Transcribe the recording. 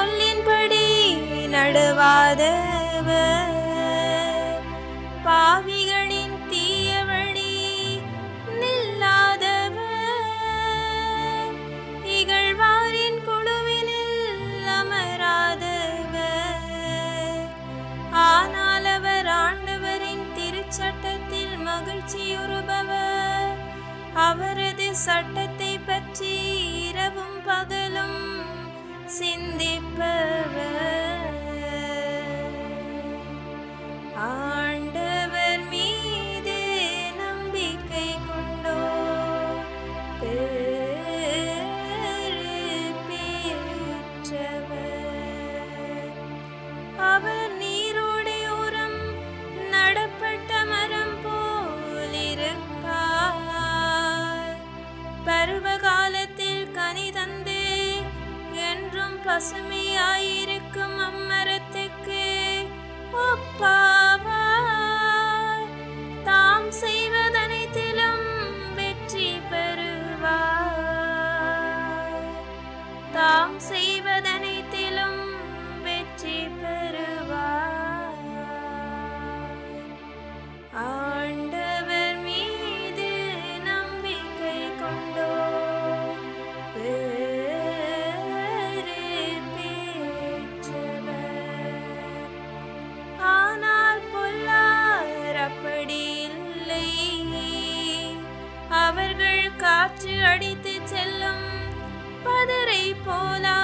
சொல்லின்படி நடுவாதவர், பாவிகளின் தீயவழி நில்லாதவர், இகழ்வாரின் குழுவினில் அமராதவர். ஆனால் அவர் ஆண்டவரின் திருச்சட்டத்தில் மகிழ்ச்சியுறுபவர், அவரது சட்டத்தை பற்றி இரவும் பகலும் சிந்திப்பவர். ஆண்டவர் மீது நம்பிக்கை கொண்டோர் பேறு பெற்றவர். அவர் நீரோடையோரம் நடப்பட்ட மரம் போல் இருப்பார், பருவ காலத்தில் கனி தந்து என்றும் பசுமையாயிருக்கும் அம்மரத்துக்கு ஒப்பாவார். தாம் செய்வதனைத்திலும் வெற்றி பெறுவார், தாம் செய்வதனைத்திலும் வெற்றி பெறுவார். ஆண்டவர் மீது நம்பிக்கை கொண்டோர் பேறு பெற்றவர். ஆனால் பொல்லார் அப்படி இல்லை, அவர்கள் காற்று அடித்து செல்லும் பதரை போலா